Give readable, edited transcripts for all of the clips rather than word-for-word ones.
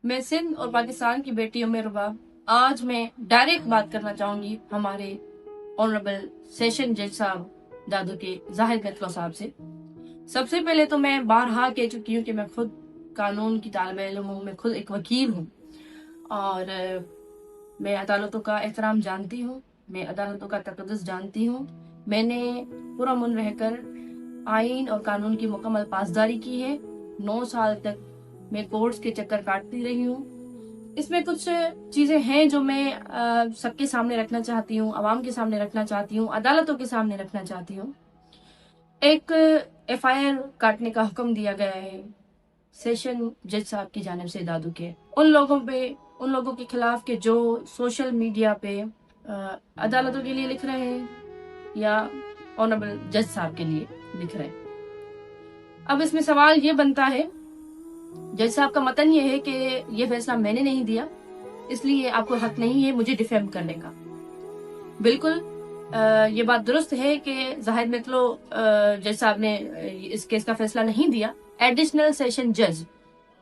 मैं सिंध और पाकिस्तान की बेटी उमेरुबा। आज मैं डायरेक्ट बात करना चाहूंगी हमारे ऑनरेबल सेशन जज साहब दादू के जाहिद मेतलो साहब से। सबसे पहले तो मैं बारहा कह चुकी हूँ कि मैं खुद कानून की तालिबे इल्म हूँ, मैं खुद एक वकील हूँ और मैं अदालतों का एहतराम जानती हूँ, मैं अदालतों का तकद्दुस जानती हूँ। मैंने पुरअमन रहकर आइन और कानून की मुकम्मल पासदारी की है। 9 साल तक मैं कोर्ट्स के चक्कर काटती रही हूँ। इसमें कुछ चीजें हैं जो मैं सबके सामने रखना चाहती हूँ, आवाम के सामने रखना चाहती हूँ, अदालतों के सामने रखना चाहती हूँ। एक FIR काटने का हुक्म दिया गया है सेशन जज साहब की जानिब से दादू के उन लोगों के खिलाफ के जो सोशल मीडिया पे अदालतों के लिए लिख रहे हैं या ऑनरेबल जज साहब के लिए लिख रहे हैं। अब इसमें सवाल ये बनता है, जज साहब का मतन ये है कि ये फैसला मैंने नहीं दिया, इसलिए आपको हक नहीं है मुझे डिफेम करने का। बिल्कुल ये बात दुरुस्त है कि जाहिद मेतलो जज साहब ने इस केस का फैसला नहीं दिया। एडिशनल सेशन जज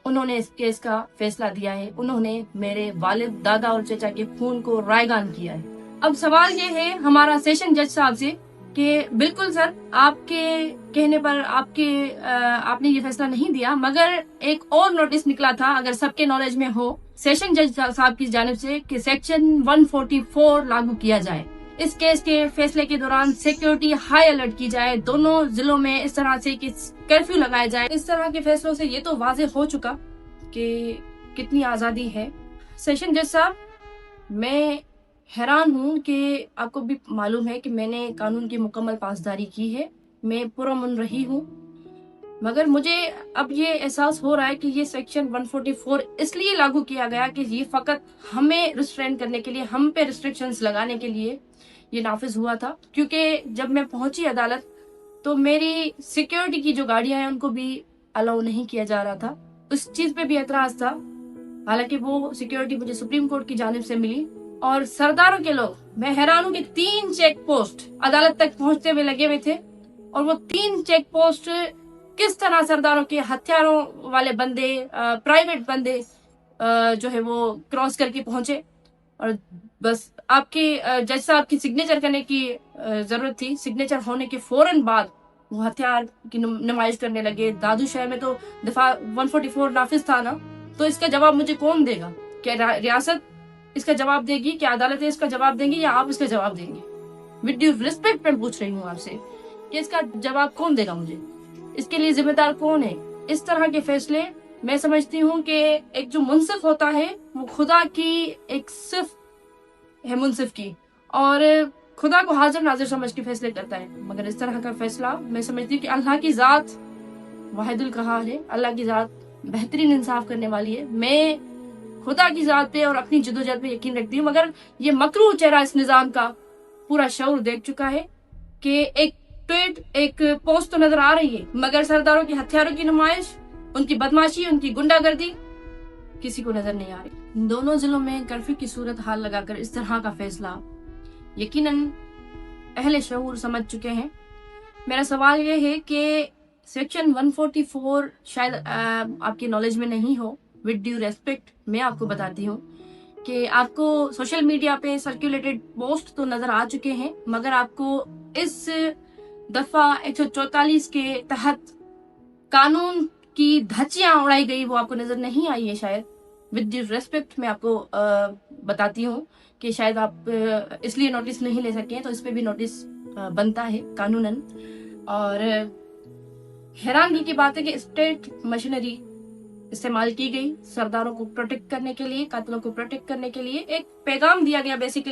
उन्होंने इस केस का फैसला दिया है। उन्होंने मेरे वालिद, दादा और चचा के खून को रायगान किया है। अब सवाल ये है हमारा सेशन जज साहब से कि बिल्कुल सर, आपके कहने पर आपने ये फैसला नहीं दिया, मगर एक और नोटिस निकला था, अगर सबके नॉलेज में हो, सेशन जज साहब की जानिब से कि सेक्शन 144 लागू किया जाए। इस केस के फैसले के दौरान सिक्योरिटी हाई अलर्ट की जाए, दोनों जिलों में इस तरह से कि कर्फ्यू लगाया जाए। इस तरह के फैसलों से ये तो वाज़ेह हो चुका कि कितनी आज़ादी है। सेशन जज साहब, मैं हैरान हूँ कि आपको भी मालूम है कि मैंने कानून की मुकम्मल पासदारी की है, मैं पुरअमन रही हूँ, मगर मुझे अब ये एहसास हो रहा है कि ये सेक्शन 144 इसलिए लागू किया गया कि ये फकत हमें रिस्ट्रेन करने के लिए, हम पे रिस्ट्रिक्शंस लगाने के लिए ये नाफिज हुआ था। क्योंकि जब मैं पहुंची अदालत तो मेरी सिक्योरिटी की जो गाड़ियां हैं उनको भी अलाउ नहीं किया जा रहा था। उस चीज पे भी एतराज था, हालांकि वो सिक्योरिटी मुझे सुप्रीम कोर्ट की जानिब से मिली। और सरदारों के लोग, मैं हैरान हूँ कि 3 चेक पोस्ट अदालत तक पहुंचते हुए लगे हुए थे, और वो 3 चेक पोस्ट किस तरह सरदारों के हथियारों वाले बंदे, प्राइवेट बंदे जो है वो क्रॉस करके पहुंचे, और बस आपके जज साहब की सिग्नेचर करने की जरूरत थी। सिग्नेचर होने के फौरन बाद वो हथियार की नुमाइश करने लगे। दादू शहर में तो दफा 144 नाफिज था ना, तो इसका जवाब मुझे कौन देगा? क्या रियासत इसका जवाब देगी? क्या अदालतें इसका जवाब देंगी या आप इसका जवाब देंगे? विद ड्यू रिस्पेक्ट मैं पूछ रही हूँ आपसे कि इसका जवाब कौन देगा मुझे? इसके लिए जिम्मेदार कौन है? इस तरह के फैसले मैं समझती हूँ कि एक जो मुंसिफ होता है वो खुदा की एक सिर्फ है, मुंसिफ की, और खुदा को हाजिर नाजिर समझ के फैसले करता है। मगर इस तरह का फैसला मैं समझती हूँ कि अल्लाह की जात वाहिदुल कहार है, अल्लाह की जात बेहतरीन इंसाफ करने वाली है। मैं खुदा की जात पे और अपनी जद्दोजहद पे यकीन रखती हूँ, मगर ये मकरूह चेहरा इस निजाम का पूरा शऊर देख चुका है कि एक ट्वीट, एक पोस्ट तो नजर आ रही है, मगर सरदारों के हथियारों की नुमाइश, उनकी बदमाशी, उनकी गुंडागर्दी किसी को नजर नहीं आ रही। दोनों जिलों में कर्फ्यू की सूरत हाल लगाकर इस तरह का फैसला यकीनन अहले शऊर समझ चुके हैं। मेरा सवाल यह है कि सेक्शन 144 शायद आपके नॉलेज में नहीं हो। विद ड्यू रेस्पेक्ट मैं आपको बताती हूँ कि आपको सोशल मीडिया पे सर्कुलेटेड पोस्ट तो नजर आ चुके हैं, मगर आपको इस दफा 144 के तहत कानून की धज्जियां उड़ाई गई वो आपको नजर नहीं आई है शायद। विद ड्यू रेस्पेक्ट मैं आपको बताती हूँ कि शायद आप इसलिए नोटिस नहीं ले सके, तो इस पे भी नोटिस बनता है कानूनन। और हैरानगी की बात है कि स्टेट मशीनरी इस्तेमाल की गई सरदारों को प्रोटेक्ट करने के लिए, कातिलों को प्रोटेक्ट करने के लिए। एक पैगाम दिया गया बेसिकली